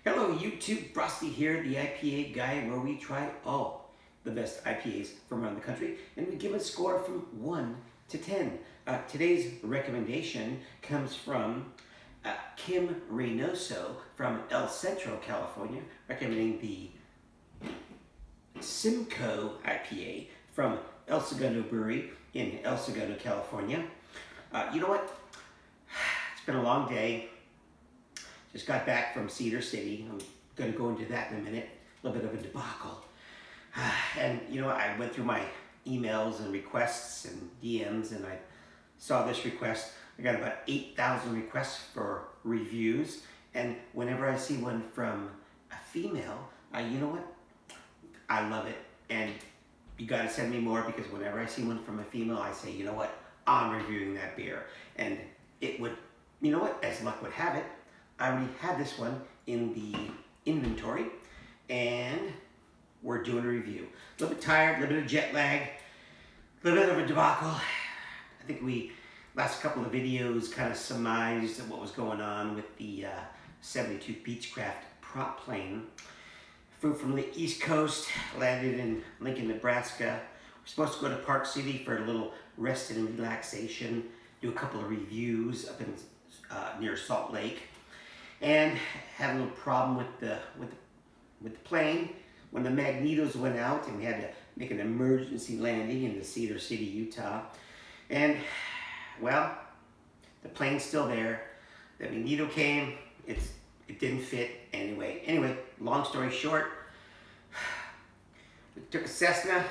Hello YouTube, Frosty here, the IPA guy, where we try all the best IPAs from around the country and we give a score from 1 to 10. Today's recommendation comes from Kim Reynoso from El Centro, California, recommending the Simcoe IPA from Segundo Brewery in El Segundo, California. You know what? It's been a long day. Just got back from Cedar City. I'm going to go into that in a minute. A little bit of a debacle. And you know, I went through my emails and requests and DMs and I saw this request. I got about 8,000 requests for reviews. And whenever I see one from a female, you know what? I love it. And you got to send me more because whenever I see one from a female, I say, you know what? I'm reviewing that beer. And it would, you know what? As luck would have it, I already had this one in the inventory and we're doing a review. A little bit tired, a little bit of jet lag, a little bit of a debacle. I think we, last couple of videos kind of surmised what was going on with the 72 Beechcraft prop plane. Flew from the East Coast, landed in Lincoln, Nebraska. We're supposed to go to Park City for a little rest and relaxation, do a couple of reviews up in near Salt Lake. And had a little problem with the plane when the magnetos went out and we had to make an emergency landing in Cedar City, Utah. And well, the plane's still there. The magneto came. It didn't fit anyway. Anyway, long story short, we took a Cessna,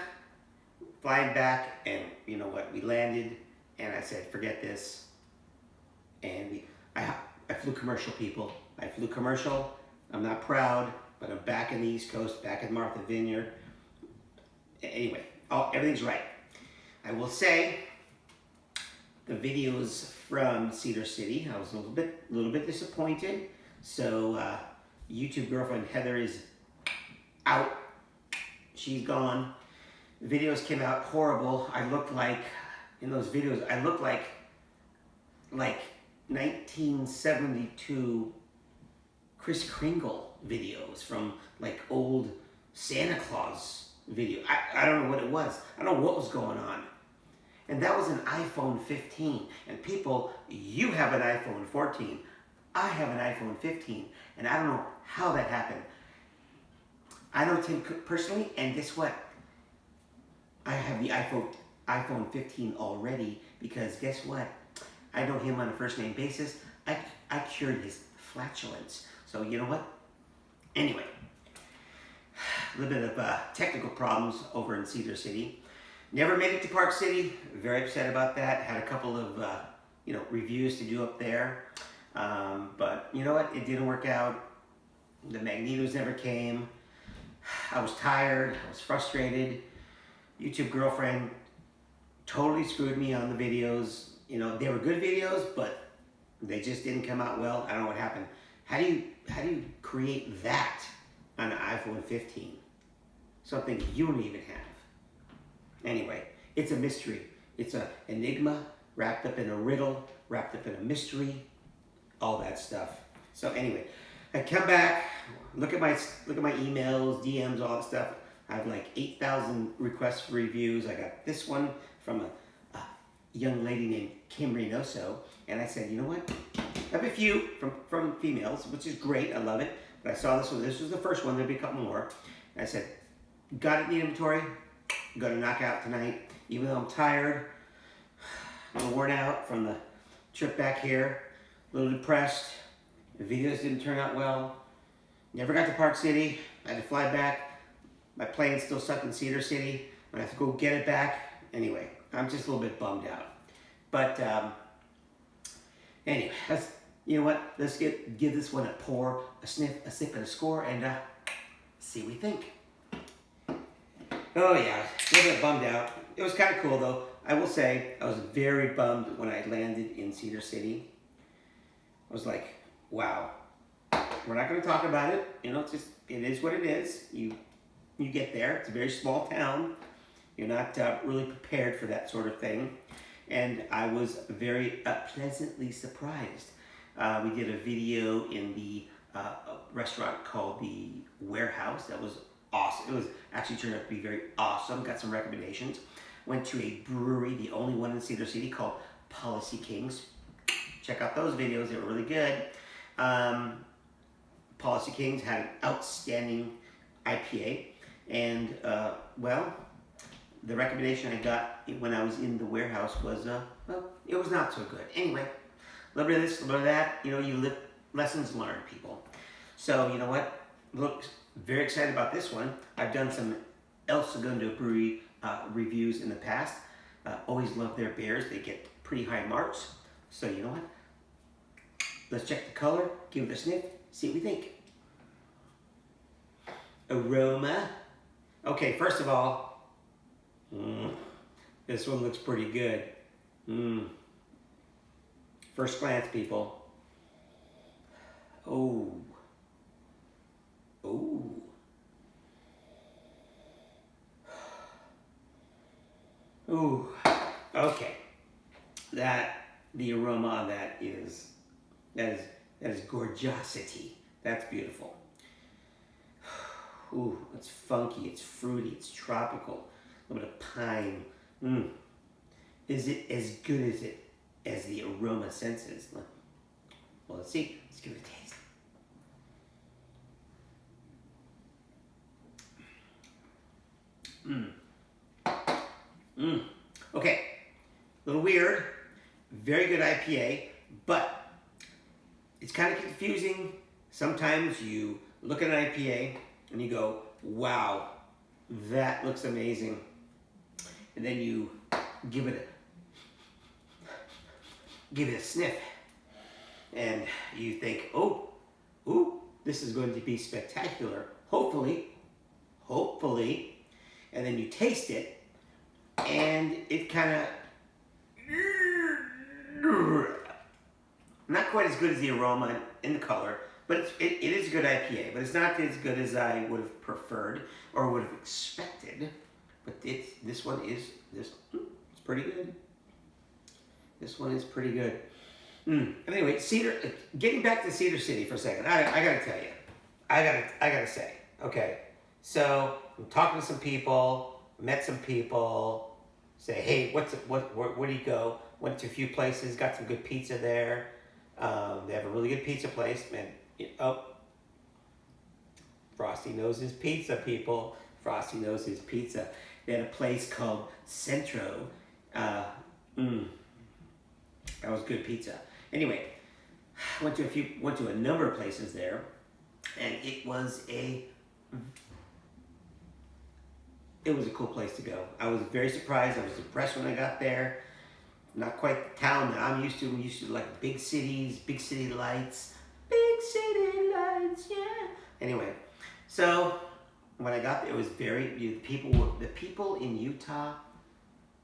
flying back, and you know what? We landed, and I said, forget this. And I flew commercial, people. I flew commercial. I'm not proud, but I'm back in the East Coast, back in Martha Vineyard. Anyway, everything's right. I will say, the videos from Cedar City, I was a little bit disappointed. So, YouTube girlfriend Heather is out. She's gone. The videos came out horrible. I looked like, in those videos, I looked like 1972 Kris Kringle videos from like old Santa Claus video. I don't know what it was. I don't know what was going on. And that was an iPhone 15. And people, you have an iPhone 14. I have an iPhone 15. And I don't know how that happened. I know Tim Cook personally, and guess what? I have the iPhone 15 already because guess what? I know him on a first name basis. I cured his flatulence. So you know what? Anyway, a little bit of technical problems over in Cedar City. Never made it to Park City. Very upset about that. Had a couple of reviews to do up there. But you know what? It didn't work out. The magnetos never came. I was tired. I was frustrated. YouTube girlfriend totally screwed me on the videos. You know, they were good videos, but they just didn't come out well. I don't know what happened. How do you create that on an iPhone 15? Something you don't even have. Anyway, it's a mystery. It's an enigma wrapped up in a riddle, wrapped up in a mystery, all that stuff. So anyway, I come back, look at my emails, DMs, all that stuff. I have like 8,000 requests for reviews. I got this one from a young lady named Kim Reynoso, and I said, you know what? I have a few from females, which is great. I love it. But I saw this one. This was the first one. There'll be a couple more. And I said, got it in the inventory. I'm going to knock out tonight. Even though I'm tired, a little worn out from the trip back here, a little depressed. The videos didn't turn out well. Never got to Park City. I had to fly back. My plane's still stuck in Cedar City. I have to go get it back. Anyway, I'm just a little bit bummed out. But anyway, you know what? Let's give this one a pour, a sniff, a sip, and a score, and see what we think. Oh yeah, a little bit bummed out. It was kind of cool though. I will say I was very bummed when I landed in Cedar City. I was like, wow. We're not going to talk about it. You know, it is what it is. You get there. It's a very small town. You're not really prepared for that sort of thing. And I was very pleasantly surprised. We did a video in the a restaurant called the Warehouse. That was awesome. It was actually turned out to be very awesome. Got some recommendations. Went to a brewery, the only one in Cedar City, called Policy Kings. Check out those videos. They were really good. Policy Kings had an outstanding IPA. And, well, the recommendation I got when I was in the Warehouse was, well, it was not so good. Anyway, a little bit of this, a little bit of that. You know, you live, lessons learned, people. So, you know what? Look, very excited about this one. I've done some El Segundo Brewery reviews in the past. Always love their beers. They get pretty high marks. So, you know what? Let's check the color, give it a sniff, see what we think. Aroma. Okay, first of all, this one looks pretty good. First glance, people. Oh. Oh. Ooh. Okay. The aroma on that is gorgeosity. That's beautiful. Ooh, it's funky, it's fruity, it's tropical. A little bit of pine. Is it as good as the aroma senses? Well, let's see. Let's give it a taste. Okay, a little weird. Very good IPA, but it's kind of confusing. Sometimes you look at an IPA and you go, wow, that looks amazing. And then you give it a sniff. And you think, oh, ooh, this is going to be spectacular. Hopefully. And then you taste it, and it kind of, not quite as good as the aroma and the color, but it is a good IPA, but it's not as good as I would have preferred or would have expected. But this one is it's pretty good. This one is pretty good. Anyway, getting back to Cedar City for a second, I gotta tell you, I gotta say, okay. So I'm talking to some people, met some people. Say, hey, where do you go? Went to a few places, got some good pizza there. They have a really good pizza place, man. Frosty knows his pizza, people. Frosty knows his pizza. They had a place called Centro. That was good pizza. Anyway, went to a number of places there, and it was a cool place to go. I was very surprised. I was impressed when I got there. Not quite the town that I'm used to. I'm used to like big cities, big city lights. Big city lights, yeah. Anyway, so when I got there, it was the people in Utah,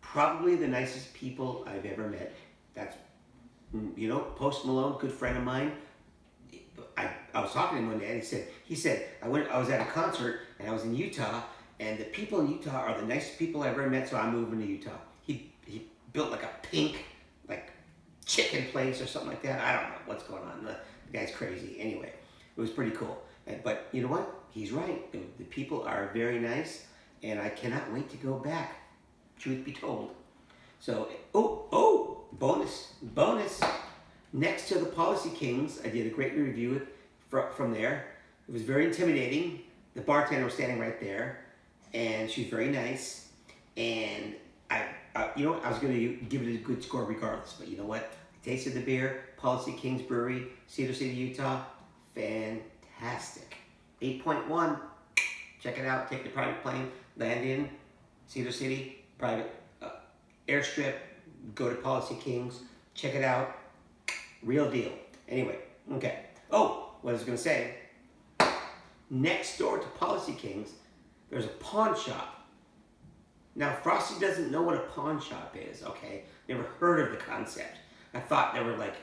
probably the nicest people I've ever met. That's, Post Malone, good friend of mine. I was talking to him one day, and he said, I was at a concert, and I was in Utah, and the people in Utah are the nicest people I ever met, so I'm moving to Utah. He built like a pink, like, chicken place or something like that. I don't know what's going on. The guy's crazy. Anyway, it was pretty cool. But you know what? He's right. The people are very nice, and I cannot wait to go back, truth be told. So, bonus. Next to the Policy Kings, I did a great review from there. It was very intimidating. The bartender was standing right there, and she's very nice. And I was going to give it a good score regardless. But you know what? I tasted the beer, Policy Kings Brewery, Cedar City, Utah. Fantastic. 8.1. Check it out. Take the private plane, land in Cedar City, private airstrip, go to Policy Kings, check it out. Real deal. Anyway, okay. Oh, what I was going to say, next door to Policy Kings, there's a pawn shop. Now, Frosty doesn't know what a pawn shop is, okay? Never heard of the concept. I thought they were like,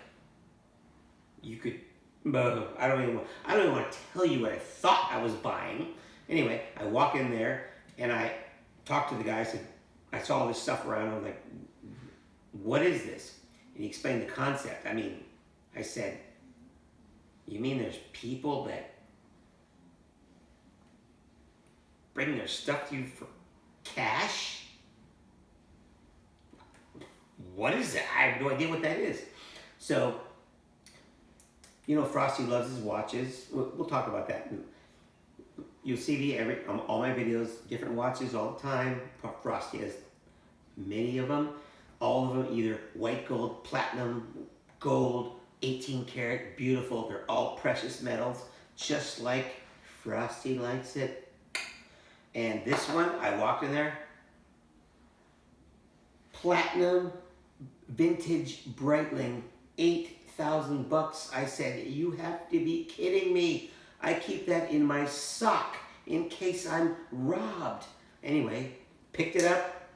you could, I don't even want to tell you what I thought I was buying. Anyway, I walk in there, and I talked to the guy. I said, I saw all this stuff around. I was like, what is this? And he explained the concept. I mean, I said, You mean there's people that bring their stuff to you for cash? What is that? I have no idea what that is. So, you know, Frosty loves his watches. We'll talk about that. You'll see all my videos, different watches all the time. Frosty has many of them. All of them either white gold, platinum, gold, 18 karat, beautiful. They're all precious metals, just like Frosty likes it. And this one, I walked in there, platinum, vintage Breitling, $8,000. I said, you have to be kidding me. I keep that in my sock in case I'm robbed. Anyway, picked it up,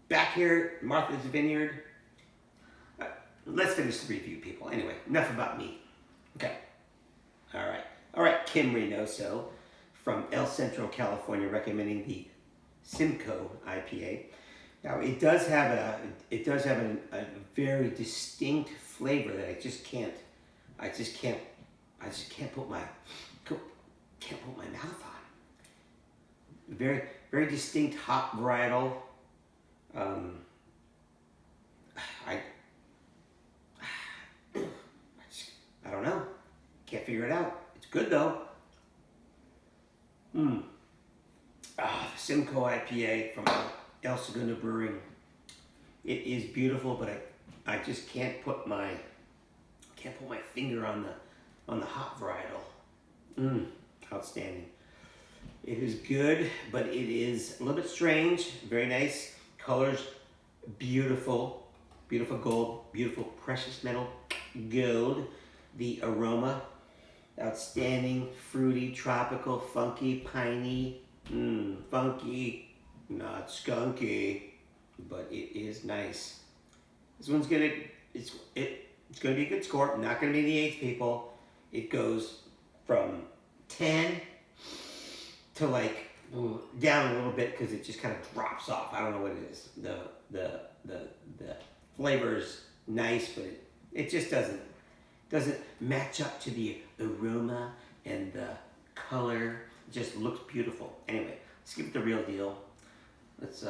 back here at Martha's Vineyard. Let's finish the review, people. Anyway, enough about me. Okay. All right, Kim Reynoso from El Centro, California, recommending the Simcoe IPA. Now, it does have a very distinct flavor that I just can't put my mouth on. Very, very distinct hop varietal. I don't know. Can't figure it out. It's good though. The Simcoe IPA from El Segundo Brewery. It is beautiful, but I just can't put my finger on the hop varietal. Outstanding. It is good, but it is a little bit strange. Very nice colors, beautiful, beautiful gold, beautiful precious metal gold. The aroma, outstanding, fruity, tropical, funky, piney, funky, not skunky, but it is nice. This one's gonna be a good score. Not gonna be the 8th, people. It goes from 10 to like down a little bit because it just kind of drops off. I don't know what it is. The flavor's nice, but it just doesn't match up to the aroma and the color. It just looks beautiful. Anyway, let's give it the real deal. Let's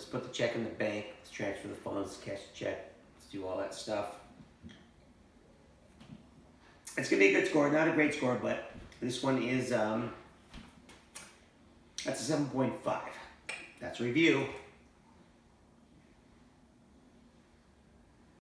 put the check in the bank. Let's transfer the funds. Let's cash the check. Let's do all that stuff. It's gonna be a good score. Not a great score, but this one is that's a 7.5. That's a review.